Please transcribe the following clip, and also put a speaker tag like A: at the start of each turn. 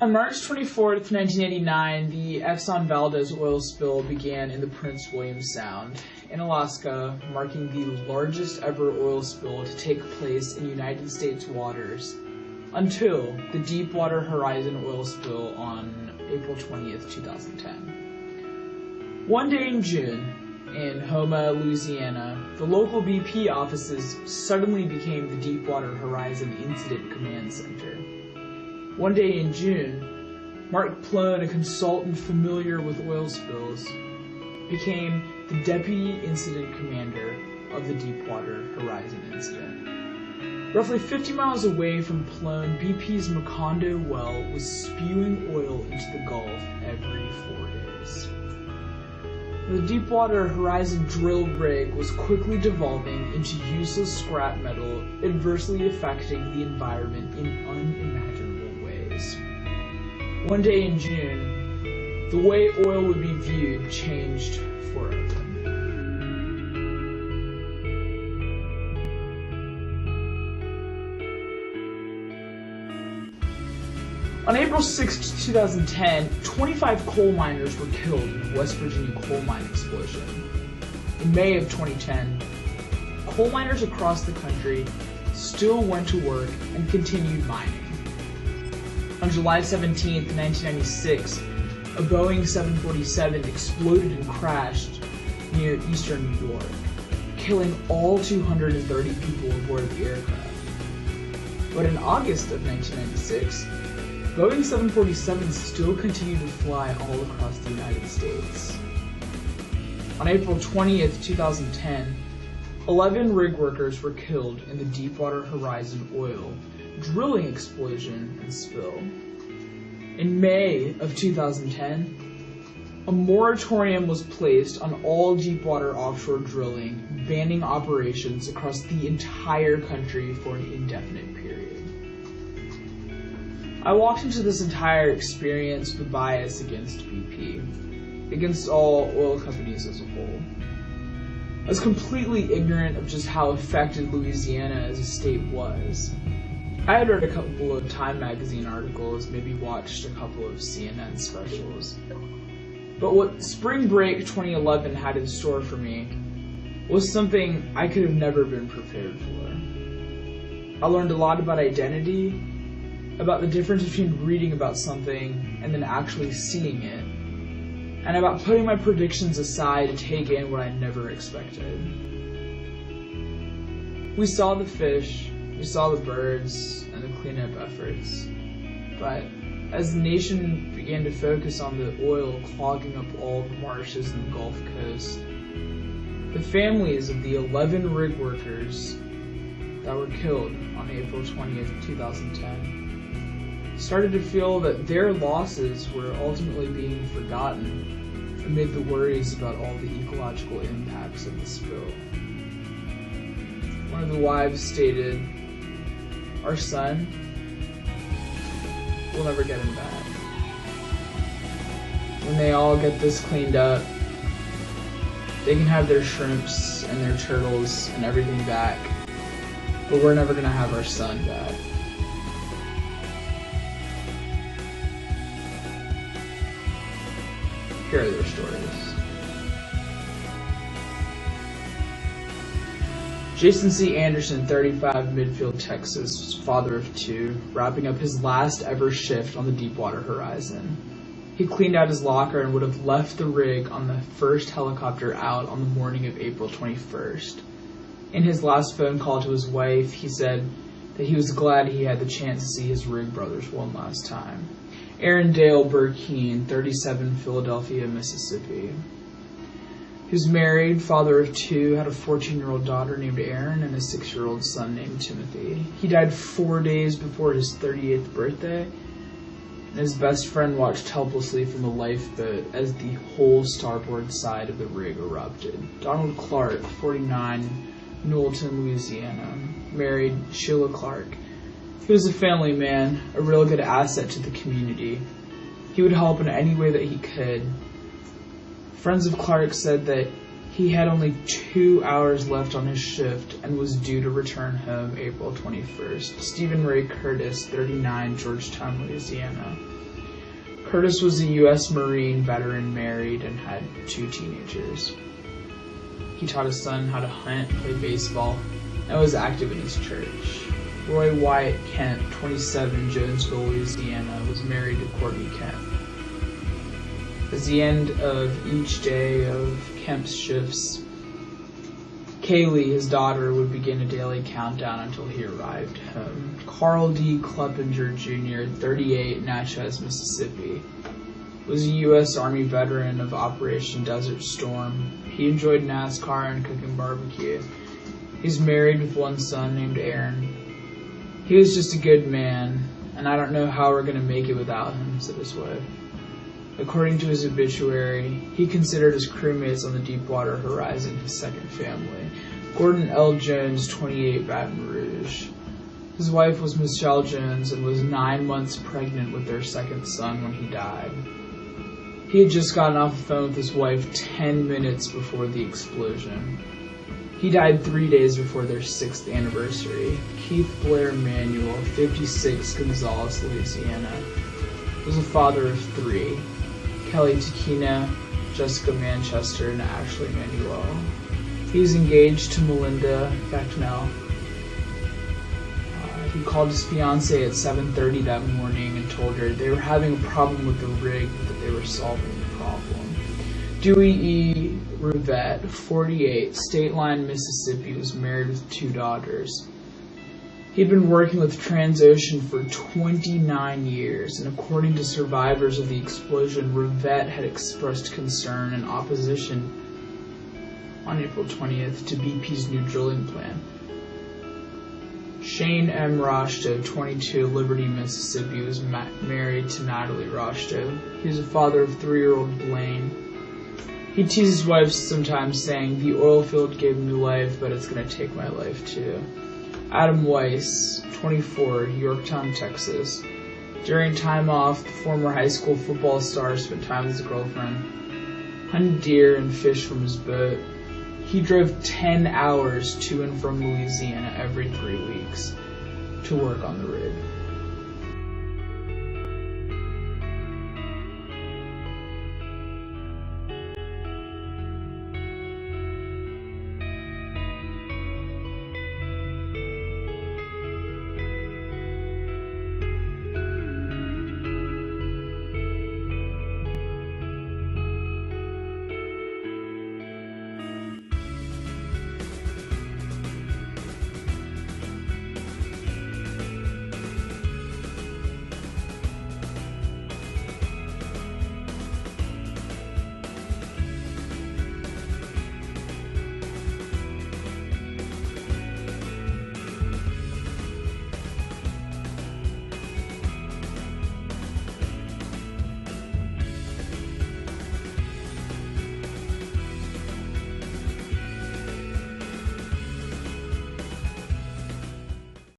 A: On March 24th, 1989, the Exxon Valdez oil spill began in the Prince William Sound in Alaska, marking the largest ever oil spill to take place in United States waters until the Deepwater Horizon oil spill on April 20th, 2010. One day in June, in Houma, Louisiana, the local BP offices suddenly became the Deepwater Horizon Incident Command Center. One day in June, Mark Plone, a consultant familiar with oil spills, became the Deputy Incident Commander of the Deepwater Horizon Incident. Roughly 50 miles away from Plone, BP's Macondo well was spewing oil into the Gulf every 4 days. The Deepwater Horizon drill rig was quickly devolving into useless scrap metal, adversely affecting the environment in unimaginable ways. One day in June, the way oil would be viewed changed forever. On April 6, 2010, 25 coal miners were killed in a West Virginia coal mine explosion. In May of 2010, coal miners across the country still went to work and continued mining. On July 17, 1996, a Boeing 747 exploded and crashed near eastern New York, killing all 230 people aboard the aircraft. But in August of 1996, Boeing 747s still continued to fly all across the United States. On April 20th, 2010, 11 rig workers were killed in the Deepwater Horizon oil drilling explosion and spill. In May of 2010, a moratorium was placed on all deepwater offshore drilling, banning operations across the entire country for an indefinite period. I walked into this entire experience with bias against BP, against all oil companies as a whole. I was completely ignorant of just how affected Louisiana as a state was. I had read a couple of Time magazine articles, maybe watched a couple of CNN specials. But what Spring Break 2011 had in store for me was something I could have never been prepared for. I learned a lot about identity, about the difference between reading about something and then actually seeing it, and about putting my predictions aside to take in what I never expected. We saw the fish, we saw the birds, and the cleanup efforts, but as the nation began to focus on the oil clogging up all the marshes in the Gulf Coast, the families of the 11 rig workers that were killed on April 20th, 2010, started to feel that their losses were ultimately being forgotten amid the worries about all the ecological impacts of the spill. One of the wives stated, "Our son, we'll never get him back. When they all get this cleaned up, they can have their shrimps and their turtles and everything back, but we're never gonna have our son back." Here are their stories. Jason C. Anderson, 35, Midfield, Texas, father of two, wrapping up his last ever shift on the Deepwater Horizon. He cleaned out his locker and would have left the rig on the first helicopter out on the morning of April 21st. In his last phone call to his wife, he said that he was glad he had the chance to see his rig brothers one last time. Aaron Dale Burkeen, 37, Philadelphia, Mississippi. He was married, father of two, had a 14-year-old daughter named Erin and a 6-year-old son named Timothy. He died 4 days before his 38th birthday, and his best friend watched helplessly from the lifeboat as the whole starboard side of the rig erupted. Donald Clark, 49, Knowlton, Louisiana. Married, Sheila Clark. He was a family man, a real good asset to the community. He would help in any way that he could. Friends of Clark said that he had only 2 hours left on his shift and was due to return home April 21st. Stephen Ray Curtis, 39, Georgetown, Louisiana. Curtis was a U.S. Marine veteran, married, and had 2 teenagers. He taught his son how to hunt, play baseball, and was active in his church. Roy Wyatt Kent, 27, Jonesville, Louisiana, was married to Courtney Kent. At the end of each day of Kemp's shifts, Kaylee, his daughter, would begin a daily countdown until he arrived home. Carl D. Kleppinger Jr., 38, Natchez, Mississippi, was a U.S. Army veteran of Operation Desert Storm. He enjoyed NASCAR and cooking barbecue. He's married with 1 son named Aaron. He was just a good man, and I don't know how we're going to make it without him, said his wife. According to his obituary, he considered his crewmates on the Deepwater Horizon his second family. Gordon L. Jones, 28, Baton Rouge. His wife was Michelle Jones and was 9 months pregnant with their second son when he died. He had just gotten off the phone with his wife 10 minutes before the explosion. He died 3 days before their 6th anniversary. Keith Blair Manuel, 56, Gonzales, Louisiana, was a father of 3. Kelly Takina, Jessica Manchester, and Ashley Manuel. He was engaged to Melinda Becknell. He called his fiancée at 7:30 that morning and told her they were having a problem with the rig, but that they were solving the problem. Dewey E. Rivette, 48, State Line, Mississippi, was married with 2 daughters. He'd been working with Transocean for 29 years, and according to survivors of the explosion, Rivette had expressed concern and opposition on April 20th to BP's new drilling plan. Shane M. Roshto, 22, Liberty, Mississippi, was married to Natalie Roshto. He was a father of 3-year-old Blaine. He teased his wife sometimes, saying, "The oil field gave me life, but it's going to take my life too." Adam Weiss, 24, Yorktown, Texas. During time off, the former high school football star spent time with his girlfriend, hunted deer, and fished from his boat. He drove 10 hours to and from Louisiana every 3 weeks to work on the rig.